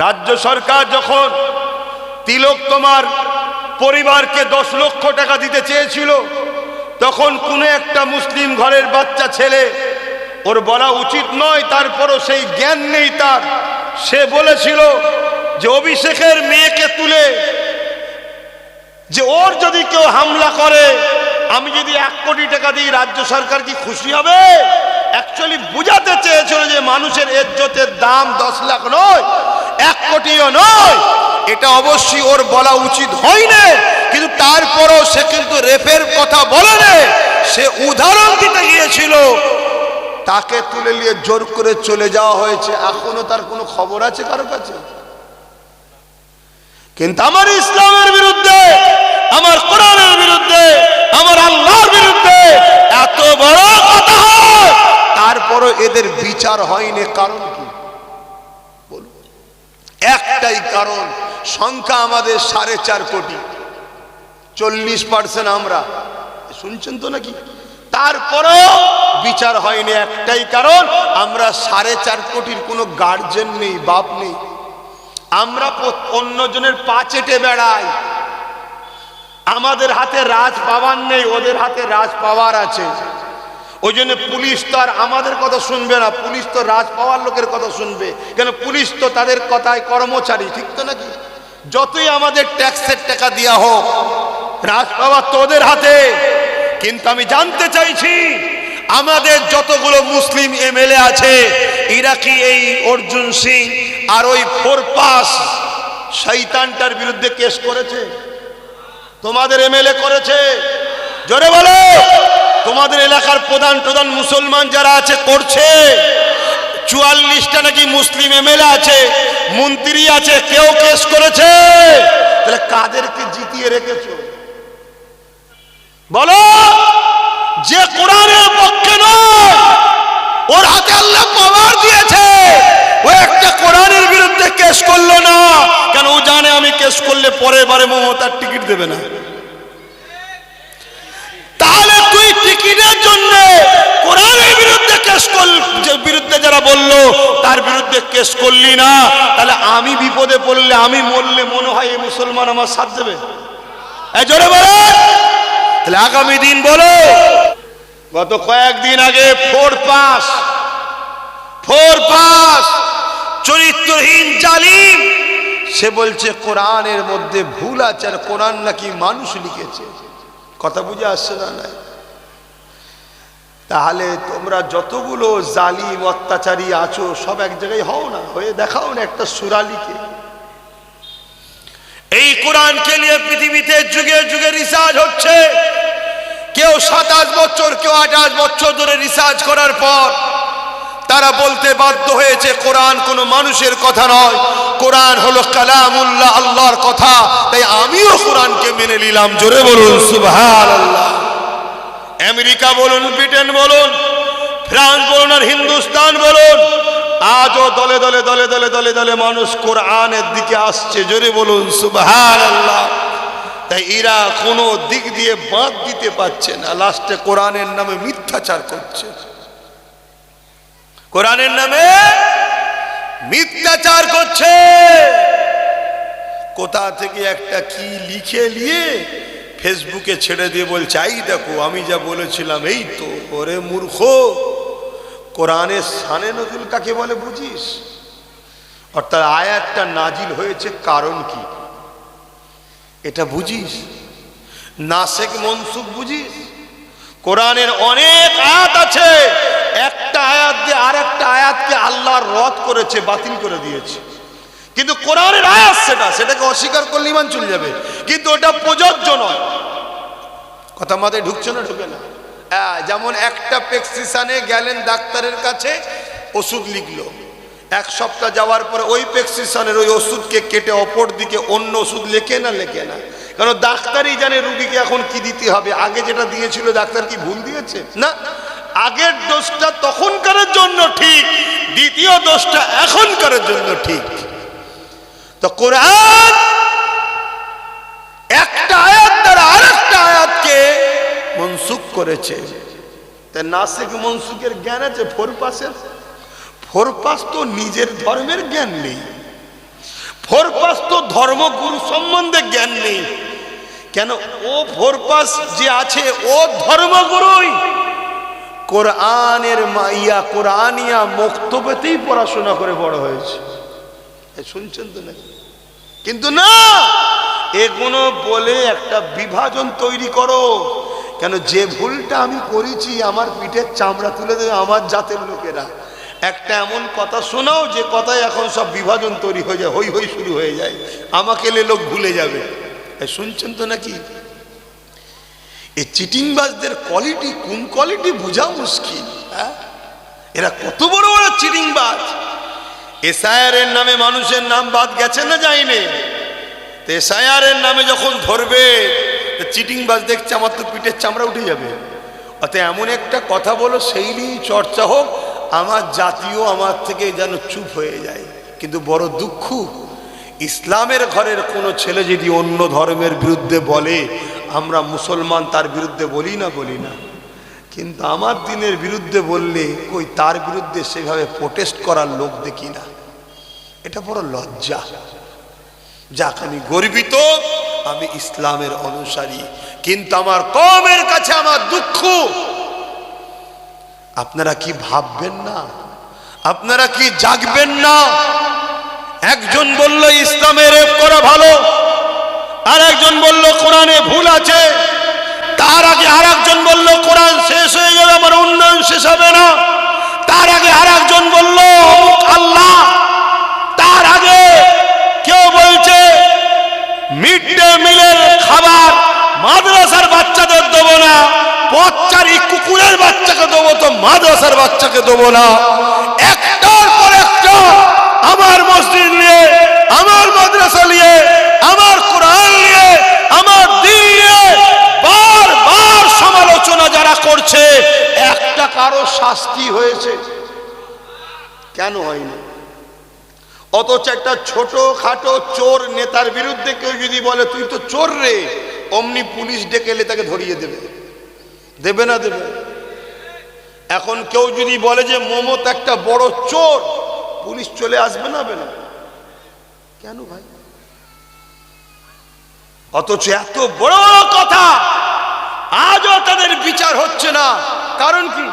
রাজ্য সরকার যখন তিলক তোমার পরিবারকে 10 লক্ষ টাকা দিতে চেয়েছিল, তখন কোনো একটা মুসলিম ঘরের বাচ্চা ছেলে, ওর বলা উচিত নয়, তারপরও সেই জ্ঞান নেই তার, সে বলেছিল যে অভিষেকের মেয়েকে তুলে যে ওর যদি কেউ হামলা করে, আমি যদি 1 কোটি টাকা দিই, রাজ্য সরকার কি খুশি হবে? অ্যাকচুয়ালি বুঝাতে চেয়েছিল যে মানুষের ইজ্জতের দাম 10 লাখ নয়, 1 কোটিও নয়। এটা অবশ্যই ওর বলা উচিত হয়নি, কিন্তু তারপরও সে কিন্তু রেপের কথা বলেনি, সে উদাহরণ দিতে গিয়েছিল। তাকে তুলে নিয়ে জোর করে চলে যাওয়া হয়েছে, এখনো তার কোনো খবর আছে কারো কাছে? কিন্তু আমার ইসলামের বিরুদ্ধে, আমার কোরআনের বিরুদ্ধে, আমার আল্লাহর বিরুদ্ধে এত বড় কথা হয়, তারপরও এদের বিচার হয়নি। কারণ কি বলুন? একটাই কারণ, সংখ্যা আমাদের 4.5 কোটি, 40% আমরা, শুনছেন তো নাকি? তারপরেও বিচার হয়নি, একটাই কারণ, আমরা 4.5 কোটির কোনো গার্জেন নেই, বাপ নেই। আমরা অন্যজনের পা চেটে বেড়াই, আমাদের হাতে রাজ পাওয়ার নেই, ওদের হাতে রাজ পাওয়ার আছে। ওই জন্য পুলিশ তো আর আমাদের কথা শুনবে না, পুলিশ তো রাজ পাওয়ার লোকের কথা শুনবে। কেন? পুলিশ তো তাদের কথায় কর্মচারী, ঠিক তো নাকি? যতই আমাদের ট্যাক্সের টাকা দেওয়া হোক, রাজ পাওয়ার তো ওদের হাতে। কিন্তু আমি জানতে চাইছি, আমাদের যতগুলো মুসলিম এমএলএ আছে, এরা কি এই অর্জুন সিং আর ওই 4 পাস শয়তানটার বিরুদ্ধে কেস করেছে? তোমাদের এমএলএ করেছে? জোরে বলো। তোমাদের এলাকার প্রধান মুসলমান যারা আছে করছে? 44টা নাকি মুসলিম এমএলএ আছে, মন্ত্রী আছে, কেউ কেস করেছে? তাহলে কাদেরকে জিতিয়ে রেখেছো বলো? যে কোরআনের পক্ষে নয়, ওর হাতে আল্লাহ পাওয়ার দিয়েছে, ও একটা কোরআনের বিরুদ্ধে কেস করলো না কেন? ও জানে আমি কেস করলে পরের বারে মমতার টিকিট দেবে না। তাহলে তুই টিকিটের জন্য কোরআনের বিরুদ্ধে কেস বিরুদ্ধে যারা বললো তার বিরুদ্ধে কেস করলি না, তাহলে আমি বিপদে পড়লে, আমি মরলে মনে হয় এই মুসলমান আমার সাথ দেবে? জোরে বলো। তাহলে আগামী দিন বলো। গত কয়েকদিন আগে 4 পাস চরিত্রহীন জালিম, সে বলছে কোরআনের মধ্যে ভুল আছে, আর কোরআন নাকি মানুষ লিখেছে। কথা বুঝে আসছে না? নাই। তাহলে তোমরা যতগুলো জালিম অত্যাচারী আছো, সব এক জায়গায় হও না, হয়ে দেখাও না একটা সূরা লিখে। এই কোরআনকে নিয়ে পৃথিবীতে যুগে যুগে রিসার্চ হচ্ছে। কেউ 27 বছর, কেউ 28 বছর ধরে রিসার্চ করার পর তারা বলতে বাধ্য হয়েছে কোরআন কোনো মানুষের কথা নয়, কোরআন হলো কালামুল্লাহ, আল্লাহর কথা। তাই আমিও কোরআনকে মেনে নিলাম। জোরে বলুন সুবহানাল্লাহ। আমেরিকা বলুন, ব্রিটেন বলুন, ফ্রান্স বলুন, আর হিন্দুস্তান বলুন, আজও দলে দলে দলে দলে দলে দলে মানুষ কোরআনের দিকে আসছে। জোরে বলুন সুবহানাল্লাহ। তাই এরা কোনো দিক দিয়ে বাদ দিতে পারছে না, লাস্টে কোরআনের নামে মিথ্যাচার করছে। কোরআনের নামে মিথ্যাচার করছে। কোথা থেকে একটা কি লিখে নিয়ে ফেসবুকে ছেড়ে দিয়ে বলছে, এই দেখো আমি যা বলেছিলাম এই তো। ওরে মূর্খ, কোরআনের শানে নজুল কাকে বলে বুঝিস? অর্থাৎ আয়াতটা নাজিল হয়েছে কারণ কি এটা বুঝিস? নাসেক মনসুখ বুঝিস? কোরআনের অনেক আয়াত আছে, একটা আয়াত দিয়ে আরেকটা আয়াতকে আল্লাহ রদ করেছে, বাতিল করে দিয়েছে। কিন্তু কোরআনের আয়াত সেটাকে অস্বীকার করলে ঈমান চলে যাবে, কিন্তু ওটা প্রযোজ্য নয়। কথা মাথায় ঢুকছে না? ঢুকে না? যেমন একটা প্রেসক্রিপশনে গেলেন ডাক্তারের কাছে, ওষুধ লিখলো, 1 সপ্তাহ যাওয়ার পরে ওই প্রেসক্রিপশনের ওই ওষুধকে কেটে অপর দিকে অন্য ওষুধ লেখে না? লেখে না। কারণ ডাক্তারই জানে রুগীকে এখন কি দিতে হবে। আগে যেটা দিয়েছিল ডাক্তার কি ভুল দিয়েছে? না, আগের ডোজটা তখনকারের জন্য ঠিক, দ্বিতীয় ডোজটা এখনকারের জন্য ঠিক। তো কোরআন একটা আয়াত দ্বারা আরেকটা আয়াতকে মনসুখ করেছে। তাই নাসিক মনসুখের জ্ঞান আছে 4 পাসের। 4 পাস তো নিজের ধর্মের জ্ঞান নেই, ফোরপাস তো ধর্মগুরু সম্বন্ধে জ্ঞান নেই কেন? ও ফোরপাস যে আছে ও ধর্মগুরুই কোরআনের মাইয়া কোরআনিয়া মক্তবেতেই পড়াশোনা করে বড় হয়েছে। শুনছেন তো নাকি? কিন্তু না, এগুলো বলে একটা বিভাজন তৈরি করো কেন? যে ভুলটা আমি করেছি আমার পিঠের চামড়া তুলে দেবে আমার জাতের লোকেরা। একটা এমন কথা শোনাও যে কথায় এখন সব বিভাজন তৈরি হয়ে যায়, হই হই শুরু হয়ে যায়, আমাকে লোক ভুলে যাবে। শুনছেন তো নাকি? এই চিটিংবাজদের কোয়ালিটি কোন কোয়ালিটি বোঝা মুশকিল। এরা কত বড় বড় চিটিংবাজ। এসআইআর এর নামে মানুষের নাম বাদ গেছে না যায়নি? এসআইআর এর নামে যখন ধরবে চিটিংবাজ দেখছে আমার তো পিঠের চামড়া উঠে যাবে। অতএব এমন একটা কথা বলো সেই নিয়ে চর্চা হোক, আমার জাতীয় আমার থেকে যেন চুপ হয়ে যায়। কিন্তু বড় দুঃখ, ইসলামের ঘরের কোনো ছেলে যদি অন্য ধর্মের বিরুদ্ধে বলে, আমরা মুসলমান তার বিরুদ্ধে বলি না, কিন্তু আমার দিনের বিরুদ্ধে বললে কই তার বিরুদ্ধে সেভাবে প্রোটেস্ট করার লোক দেখি না। এটা বড় লজ্জা। যাক, আমি গর্বিত, আমি ইসলামের অনুসারী, কিন্তু আমার কওমের কাছে আমার দুঃখ। আপনারা কি ভাববেন না? আপনারা কি জাগবেন না? একজন বলল ইসলামে রেপ করা ভালো, আর একজন বলল কোরআনে ভুল আছে, তার আগে আর একজন বলল কোরআন শেষ হয়ে যাবে, আমার উন্নয়ন শেষ হবে না, তার আগে আর একজন বলল আল্লাহ, তার আগে কেউ বলছে মিড ডে মিলের খাবার মাদ্রাসার বাচ্চাদের দেবো না, পথচারী কুকুরের বাচ্চাকে দেবো, তো মাদ্রাসার বাচ্চাকে দেবো না। একটার পর একটা আমার মসজিদ নিয়ে, আমার মাদ্রাসা নিয়ে, আমার কোরআন নিয়ে, আমার দ্বীন নিয়ে বারবার সমালোচনা যারা করছে, একটা কারো শাস্তি হয়েছে? কেন হয়নি? অথচ একটা ছোট খাটো চোর নেতার বিরুদ্ধে কেউ যদি বলে তুই তো চোর রে, অমনি পুলিশ ডেকে এলে তাকে ধরিয়ে দেবে না দেবে? এখন কেউ যদি বলে যে মমতা একটা বড় চোর, পুলিশ চলে আসবে না? কেন ভাই? অথচ এত বড় কথা আজও তাদের বিচার হচ্ছে না। কারণ কি?